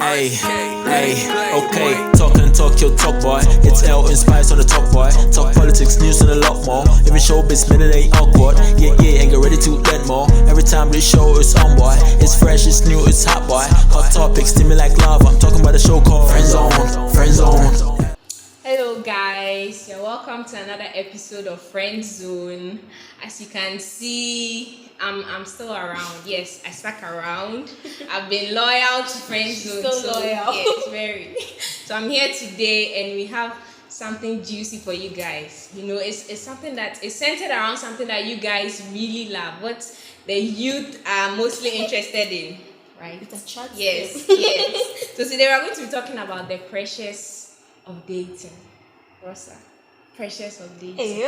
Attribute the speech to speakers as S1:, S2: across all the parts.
S1: Hey, okay, talk your talk, boy. It's L and Spice on the top, boy. Talk politics, news, and a lot more. Even showbiz, minute ain't awkward. Yeah, and get ready to let more. Every time this show is on, boy. It's fresh, it's new, it's hot, boy. Hot topics, steaming like lava. I'm talking about the show called FrieNdZoNe.
S2: Hello guys, you're welcome to another episode of FrieNdZoNe. As you can see, I'm still around. Yes, I stuck around. I've been loyal to FrieNdZoNe.
S3: Still loyal.
S2: Yes, very. So I'm here today and we have something juicy for you guys. You know, it's something that is centered around something that you guys really love. What the youth are mostly interested in, right?
S3: It's a chat.
S2: Yes. So today we're going to be talking about the pressures of dating. Rosa. Pressures of dating.
S3: Hey,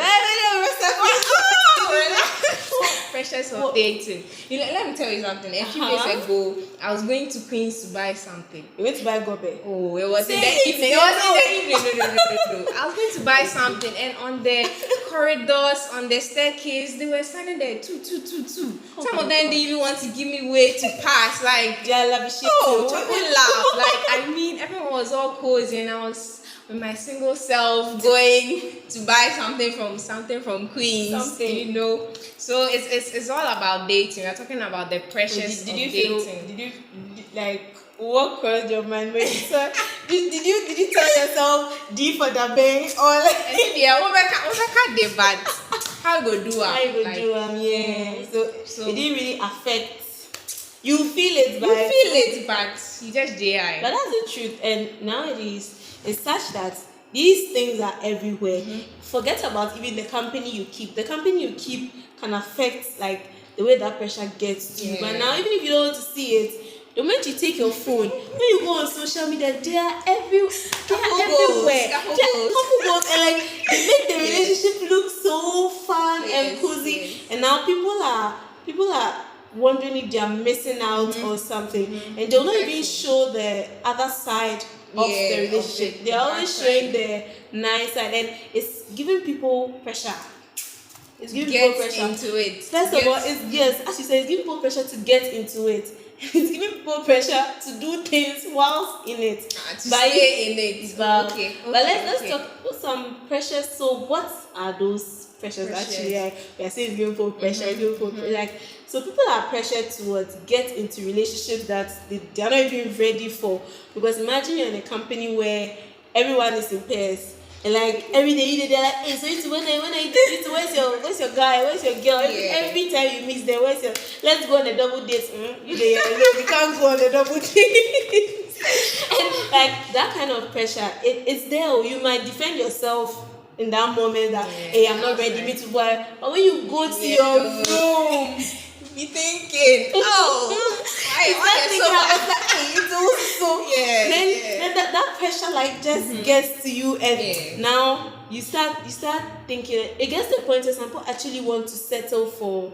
S2: Pressures of dating. You know, let me tell you something. A few days ago, I was going to Queens to buy something.
S3: You went to buy gobe?
S2: Oh, it was in the evening. No. I was going to buy something, and on the corridors, on the staircase, they were standing there, two. Some of them didn't even want to give me way to pass. Like,
S3: Yeah, love shit.
S2: chocolate laugh. Like, I mean, everyone was all cozy, and I was with my single self going to buy something from Queens. You know, so it's all about dating. We're talking about the pressures
S3: Did
S2: of
S3: you
S2: dating.
S3: did you like what crossed your mind when you saw? Did you tell yourself D for the bank or like?
S2: Yeah, overcut the bad. How you go do
S3: How you go do yeah. So it didn't really affect. You feel it,
S2: but you just JI.
S3: But that's the truth, and nowadays it's such that these things are everywhere. Forget about even the company you keep. The company you keep can affect like the way that pressure gets to you. But now, even if you don't want to see it, the moment you take your phone, when you go on social media, they are everywhere. Couple goals, and like they make the relationship look so fun and cozy.
S2: Yes.
S3: And now people are wondering if they are missing out or something, and they'll not even show the other side of the relationship. They're always showing the nice side, and it's giving people pressure. It's giving people pressure
S2: into it.
S3: First of all, as you said, it's giving people pressure to get into it. It's giving people pressure to do things whilst in it.
S2: To stay in it.
S3: But let's
S2: okay.
S3: talk about some pressures. So what are those pressures actually? Like, we are saying it's giving people pressure, giving people like. So people are pressured towards get into relationships that they are not even ready for. Because imagine you're in a company where everyone is in pairs. And like every day they're like, hey, so when I do where's your guy, where's your girl? Every time you meet them, let's go on a double date. You can't go on a double date. And like that kind of pressure, it's there. You might defend yourself in that moment that hey, I'm not ready, me too. But when you go to your room,
S2: be thinking,
S3: then that pressure like just gets to you, and now you start thinking. It gets to the point where some people actually want to settle for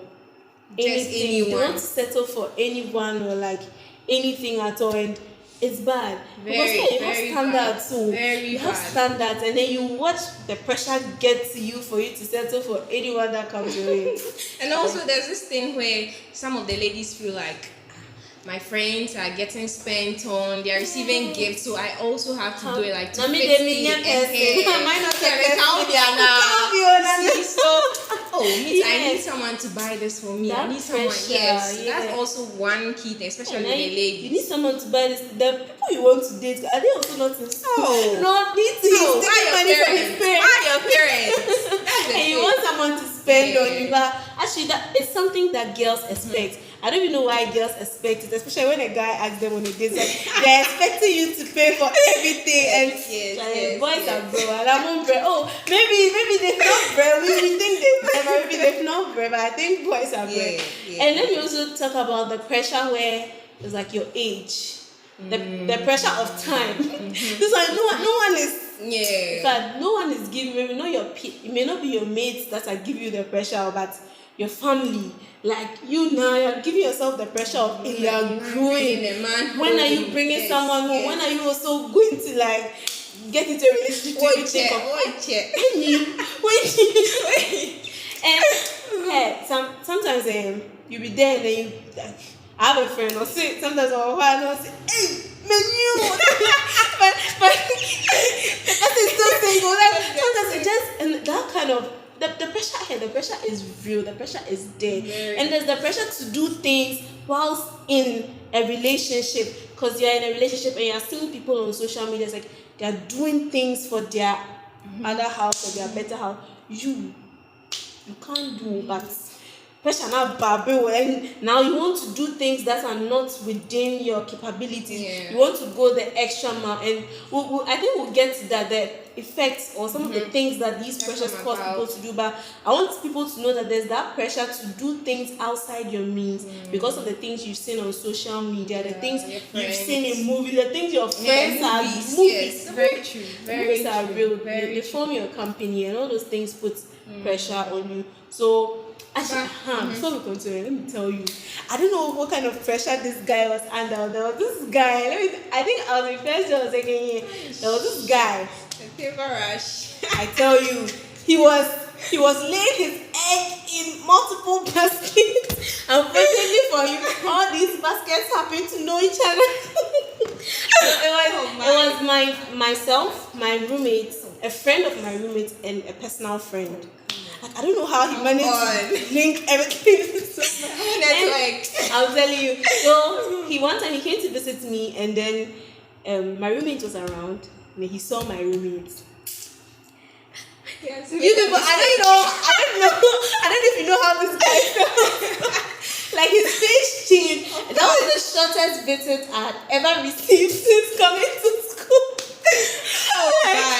S3: anything. They want to settle for anyone or like anything at all, and it's bad. Because you have standards, so you have standards, and then you watch the pressure get to you for you to settle for anyone that comes your way.
S2: And also, there's this thing where some of the ladies feel like my friends are getting spent on, they are receiving gifts, so I also have to do it like to fix I need someone to buy this for me. I need someone. That's also one key thing, especially with the ladies.
S3: You need someone to buy this. The people you want to date, are they also not in school? No, need to
S2: buy your parents.
S3: And you want someone to spend on you, but actually that is something that girls expect. I don't even know why girls expect it, especially when a guy asks them on a date. Like, they're expecting you to pay for everything, and boys are bro, and I'm on bread. Oh, maybe they've not bread. We think maybe they've not bread, but I think boys are bread. And let me also talk about the pressure where it's like your age, the pressure of time. This one, no one is. In fact, no one is giving. Maybe not it may not be your mates that are giving you the pressure, but your family. Like you now, you're giving yourself the pressure of you are growing. When are you bringing someone home? When are you also going to like get into a relationship? And sometimes you be there and then you like, I have a friend or say sometimes I'll say, hey, menu. but the person is still single. Like sometimes it just and that kind of the pressure here, the pressure is real, the pressure is there. And there's the pressure to do things whilst in a relationship, because you're in a relationship and you're seeing people on social media, it's like they're doing things for their other house or their better house. You can't do, but pressure now babble, and now you want to do things that are not within your capabilities. You want to go the extra mile, and I think we'll get to that, the effects or some of the things that these pressures cause people to do. But I want people to know that there's that pressure to do things outside your means because of the things you've seen on social media, the things you've seen in movies, the things your friends are movies.
S2: Yes, very true.
S3: Movies are real. They form your company, and all those things put pressure on you. So actually, before we continue, let me tell you, I don't know what kind of pressure this guy was under. There was this guy, I think I was in first year or second year. There was this guy. I tell you, he was laying his egg in multiple baskets. Unfortunately for you, all these baskets happen to know each other. It was myself, my roommate, a friend of my roommate, and a personal friend. Like, I don't know how he managed to link everything. I'll tell you. So one time he came to visit me, and then my roommate was around, and he saw my roommate.
S2: Yes,
S3: You people, I don't know if you know how this guy felt. Like his face changed. That was the shortest visit I had ever received since coming to school.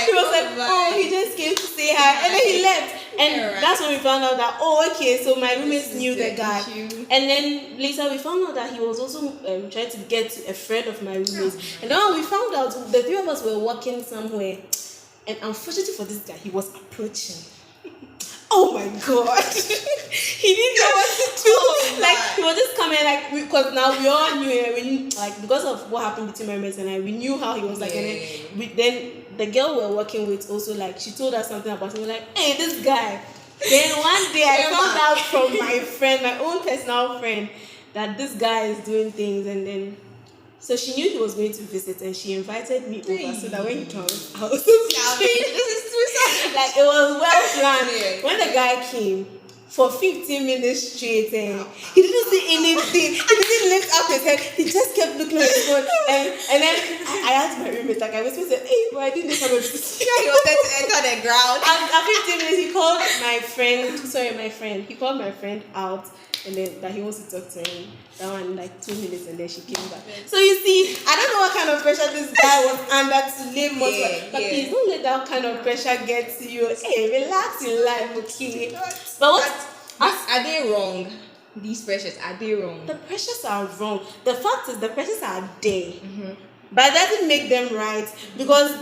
S3: He was like, he just came to say hi, and then he left. And that's when we found out that, okay, so my roommates knew the guy. And then later we found out that he was also trying to get to a friend of my roommates. And then when we found out, the three of us were walking somewhere, and unfortunately for this guy, he was approaching. Oh my god. He didn't know what to do. Like, he was just coming, like, because now we all knew him, like, because of what happened between my roommates and I, we knew how he was like. And then the girl we were working with also, like, she told us something about him. We were like, hey, this guy. Then one day I found out from my friend, my own personal friend, that this guy is doing things. And then so she knew he was going to visit, and she invited me over so that when he comes, I was like, it was well planned. When the guy came for 15 minutes straight, and he didn't see anything. He didn't lift up his head. He just kept looking at his phone. And then I asked my roommate, like, I was supposed to say, hey, boy, I didn't come and see.
S2: He wanted to enter the ground.
S3: After 15 minutes, he called my friend. He called my friend out, and then that he wants to talk to him. That one, like 2 minutes, and then she came back. So you see, I don't know what kind of pressure this guy was under to live most. But please don't let that kind of pressure get to you. Hey, relax in life, okay? But
S2: are they wrong? These pressures, are they wrong?
S3: The pressures are wrong. The fact is, the pressures are there, but that doesn't make them right, because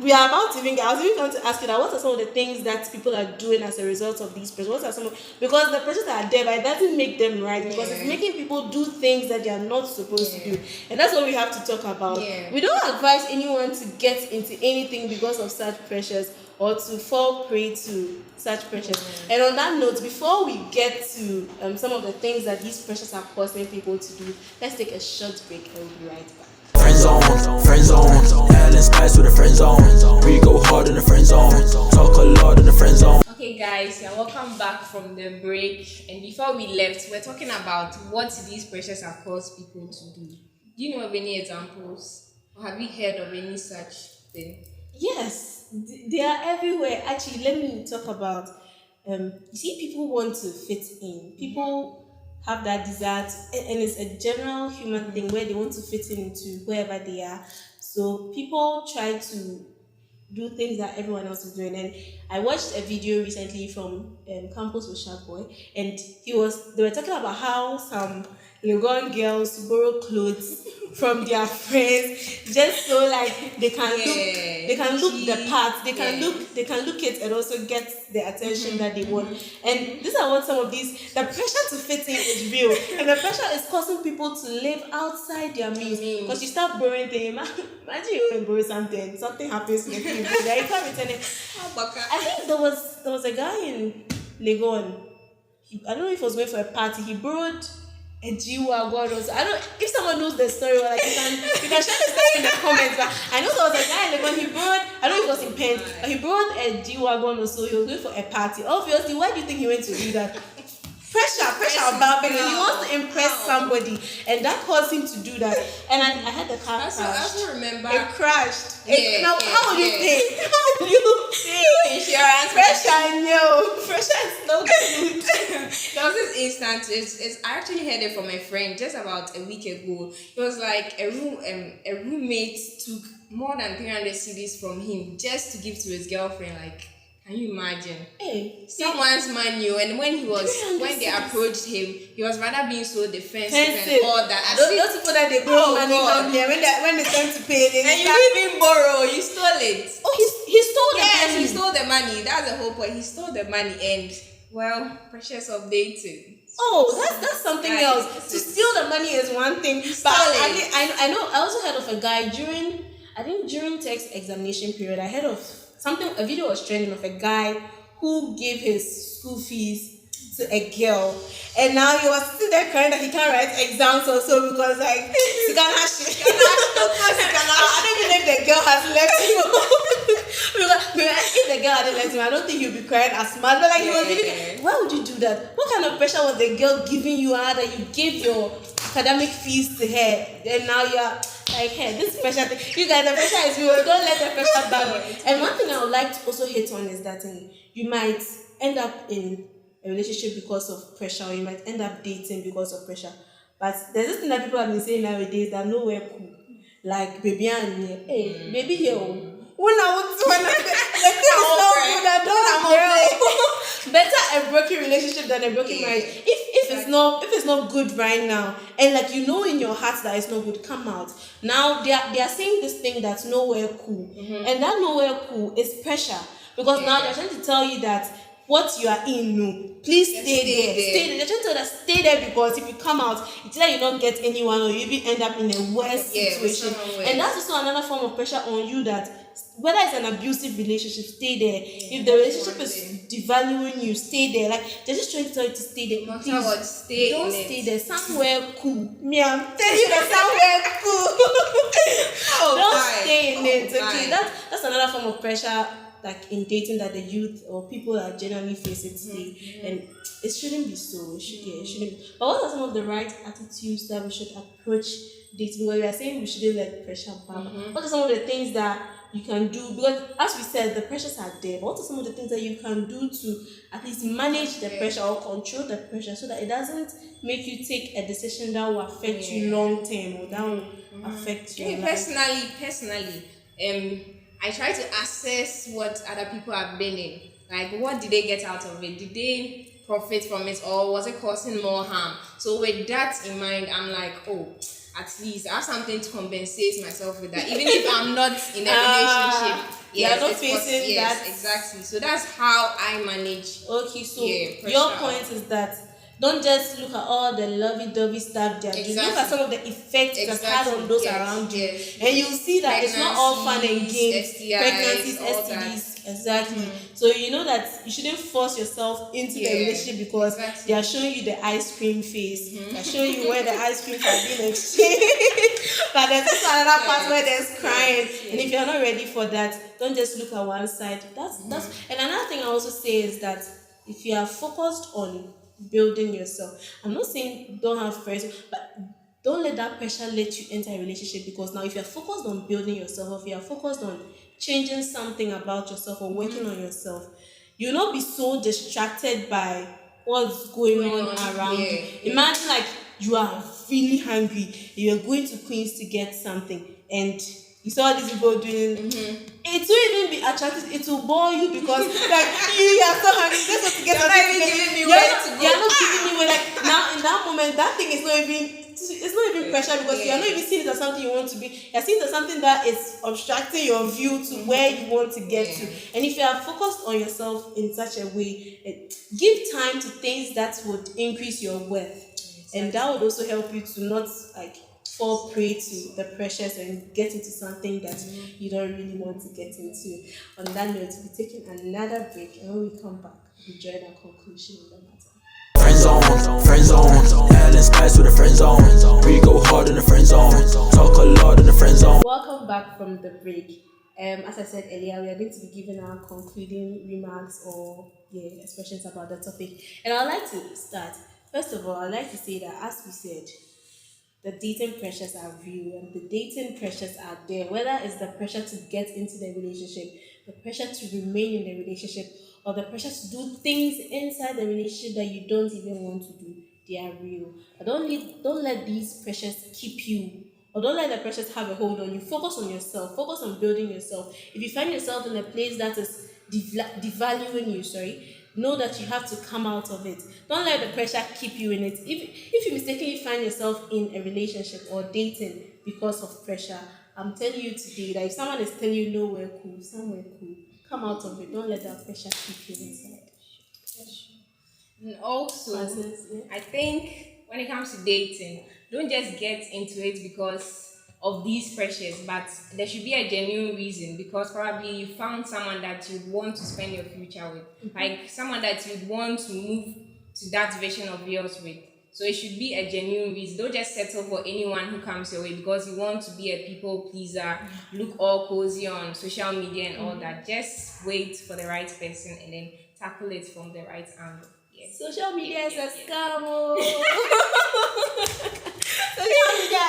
S3: we are about to I was even going to ask you that what are some of the things that people are doing as a result of these pressures? What are some because the pressures are there, but it doesn't make them right, because it's making people do things that they are not supposed to do, and that's what we have to talk about. We don't advise anyone to get into anything because of such pressures or to fall prey to such pressures. And on that note, before we get to some of the things that these pressures are causing people to do, let's take a short break and we'll be right back.
S1: Friend zone, Ellen Spice with a friend zone. We go hard in the friend zone, talk a lot in the friend zone.
S2: Okay guys, yeah, welcome back from the break. And before we left, we're talking about what these pressures have caused people to do. Do you know of any examples? Or have you heard of any such thing?
S3: Yes, they are everywhere. Actually, let me talk about, you see, people want to fit in. People have that desire and it's a general human thing where they want to fit into wherever they are. So people try to do things that everyone else is doing. And I watched a video recently from Campus with Sharp Boy, and they were talking about how some Legon girls borrow clothes from their friends just so like they can look the part, they can look it and also get the attention that they want. And these are what some of these, the pressure to fit in is real, and the pressure is causing people to live outside their means, because you start borrowing things. Imagine you can borrow something happens to you, you can't return it. I think there was a guy in Legon. I don't know if he was going for a party. He borrowed a G-Wagon or so. I don't. If someone knows the story, like you can was trying to say in the comments, but I know there was a guy like when he borrowed, I don't know if it was in Penn, but he borrowed a G-Wagon or so. He was going for a party. Obviously, why do you think he went to do that? Pressure about because he wants to impress somebody, and that caused him to do that. And I had the car crashed.
S2: I also remember
S3: it crashed.
S2: Yeah,
S3: How would you pay? How would you pay?
S2: Insurance.
S3: Pressure, no. Pressure is no good.
S2: There was this instance. I actually heard it from a friend just about a week ago. It was like a roommate took more than 300 CDs from him just to give to his girlfriend. Like, can you imagine?
S3: Hey,
S2: someone's money, and when they approached him, he was rather being so defensive and all that.
S3: Those people that they borrow money from there when it's time to pay, they
S2: and you didn't borrow, you stole it.
S3: Oh, he stole the money.
S2: Yes, he stole the money. That's the whole point. He stole the money, and well, precious updated.
S3: Oh, that's something else. To steal the money is one thing, but I know. I also heard of a guy during text examination period. I heard of a video was trending of a guy who gave his school fees to a girl, and now he was sitting there crying that he can't write exams also because like I don't even know if the girl has left him. If the girl hadn't left him, I don't think he'll be crying as much. But like he was really, why would you do that? What kind of pressure was the girl giving you that you gave your academic fees to her? Then now you're like, hey, this pressure thing. You guys, the pressure is real. Don't let the pressure down. And one thing I would like to also hit on is that you might end up in a relationship because of pressure, or you might end up dating because of pressure. But there's this thing that people have been saying nowadays that nowhere cool. Like, baby, hey, baby, here. When I want to the thing is not good, I don't know. Better a broken relationship than a broken marriage. If it's not good right now, and like you know in your heart that it's not good, come out. Now they are saying this thing that's nowhere cool, and that nowhere cool is pressure because now they're trying to tell you that what you are in, no, please stay there. Stay there. They're trying to tell us stay there because if you come out, it's like you don't get anyone or you even end up in a worse situation. And that's also another form of pressure on you that whether it's an abusive relationship, stay there. If the relationship is devaluing you, stay there. Like they're just trying to tell you to stay there. Please, don't stay there. Somewhere cool. Me, I'm telling you that somewhere cool. Don't stay in it. Okay, that's another form of pressure. Like in dating that the youth or people are generally facing today, and it shouldn't be so. It shouldn't be. But what are some of the right attitudes that we should approach dating? Because we are saying we shouldn't let pressure power. What are some of the things that you can do? Because as we said, the pressures are there. But what are some of the things that you can do to at least manage the pressure or control the pressure so that it doesn't make you take a decision that will affect you long term or that will affect you?
S2: Personally, I try to assess what other people have been in. Like, what did they get out of it? Did they profit from it, or was it causing more harm? So with that in mind, I'm like, oh, at least I have something to compensate myself with that. Even if I'm not in a relationship.
S3: Yes, not facing
S2: yes, exactly. So that's how I manage.
S3: Okay, so your point is that don't just look at all the lovey-dovey stuff they're doing. Look at some of the effects that's had on those around you. And you'll see that it's not all fun and games. Pregnancies, STDs. Exactly. So you know that you shouldn't force yourself into the relationship because they are showing you the ice cream face. They're showing you where the ice cream has been exchanged. But there's also another part where there's crying. And if you're not ready for that, don't just look at one side. That's and another thing I also say is that if you are focused on building yourself, I'm not saying don't have pressure, but don't let that pressure let you enter a relationship, because now if you're focused on building yourself, or if you're focused on changing something about yourself or working on yourself, you'll not be so distracted by what's going on around you. Imagine like you are really hungry, you're going to Queens to get something, and you saw these people doing it will even be attractive, it will bore you because like you are so hungry, just to get something. You're not giving me way. Like now in that moment, that thing is not even pressure, because you are not even seeing it as something you want to be. You're seeing it as something that is obstructing your view to where you want to get to. And if you are focused on yourself in such a way, give time to things that would increase your worth, and that would also help you to not like fall prey to the pressures and get into something that you don't really want to get into. On that note, we'll be taking another break, and when we come back, we'll join our conclusion on the matter.
S1: Friend zone, Hell and Spice with a friend zone. We go hard in the friend zone, talk a lot in the friend zone.
S3: Welcome back from the break. As I said earlier, we are going to be giving our concluding remarks or expressions about the topic. And I'd like to start. First of all, I'd like to say that, as we said, the dating pressures are real and the dating pressures are there. Whether it's the pressure to get into the relationship, the pressure to remain in the relationship, or the pressure to do things inside the relationship that you don't even want to do, they are real. But don't let these pressures keep you, or don't let the pressures have a hold on you. Focus on yourself. Focus on building yourself. If you find yourself in a place that is devaluing you, know that you have to come out of it. Don't let the pressure keep you in it. If you mistakenly find yourself in a relationship or dating because of pressure, I'm telling you today that if someone is telling you nowhere cool, somewhere cool, come out of it. Don't let that pressure keep you inside.
S2: And also, I think when it comes to dating, don't just get into it because of these pressures, but there should be a genuine reason, because probably you found someone that you want to spend your future with, like someone that you want to move to that vision of yours with. So it should be a genuine reason. Don't just settle for anyone who comes your way because you want to be a people pleaser, look all cozy on social media and all that. Just wait for the right person and then tackle it from the right angle. Yes.
S3: Social media is a scam. Social media.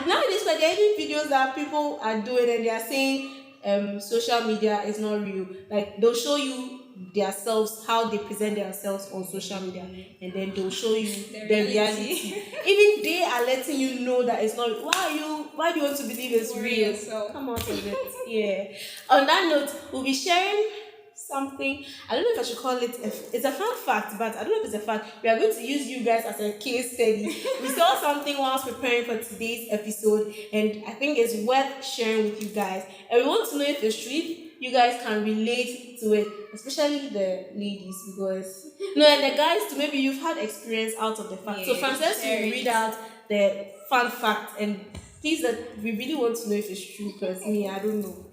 S3: Nowadays, like, there are even videos that people are doing and they are saying social media is not real. Like, they'll show you themselves, how they present themselves on social media, and then they'll show you the reality. Even they are letting you know that it's not. Why do you want to believe it's real? Come out of it. Yeah. On that note, we'll be sharing something. I don't know if I should call it. It's a fun fact, but I don't know if it's a fact. We are going to use you guys as a case study. We saw something whilst preparing for today's episode, and I think it's worth sharing with you guys. And we want to know if it's true. You guys can relate to it, especially the ladies, because and the guys too. Maybe you've had experience out of the fact.
S2: Yeah,
S3: so Frances will read out the fun fact, and please, that we really want to know if it's true, because I don't know.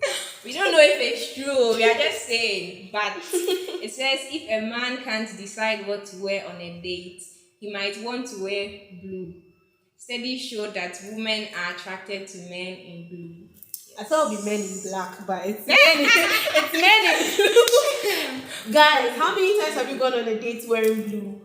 S2: We don't know if it's true. We are just saying. But it says if a man can't decide what to wear on a date, he might want to wear blue. Studies show that women are attracted to men in blue.
S3: I thought it would be men in black, but it's men in blue. Guys, how many times have you gone on a date wearing blue?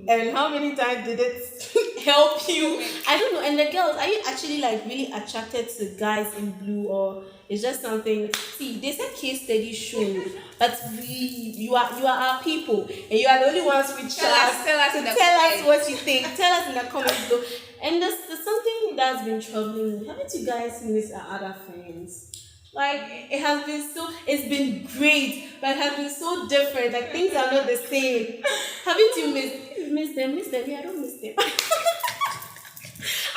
S3: And how many times did it help you? I don't know. And the girls, are you actually like really attracted to guys in blue, or it's just something? See, they said case study show, but you are our people, and you are the only ones with
S2: Tell us
S3: what you think. Tell us in the comments below. And there's something that's been troubling me. Haven't you guys seen this at other friends? Like, it's been great, but it has been so different. Like, things are not the same. Haven't you missed them? Yeah, I don't miss them.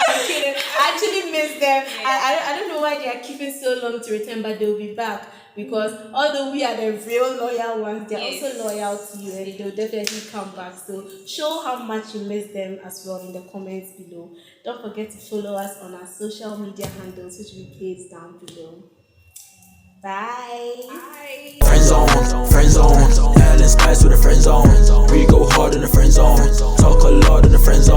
S3: I'm kidding. I actually miss them. I don't know why they are keeping so long to return, but they'll be back. Because although we are the real loyal ones, they're also loyal to you, and they'll definitely come back. So show how much you miss them as well in the comments below. Don't forget to follow us on our social media handles, which we place down below. Bye.
S1: Friend zone, Alan Spice with a friend zone. We go hard in the friend zone, talk a lot in the friend zone.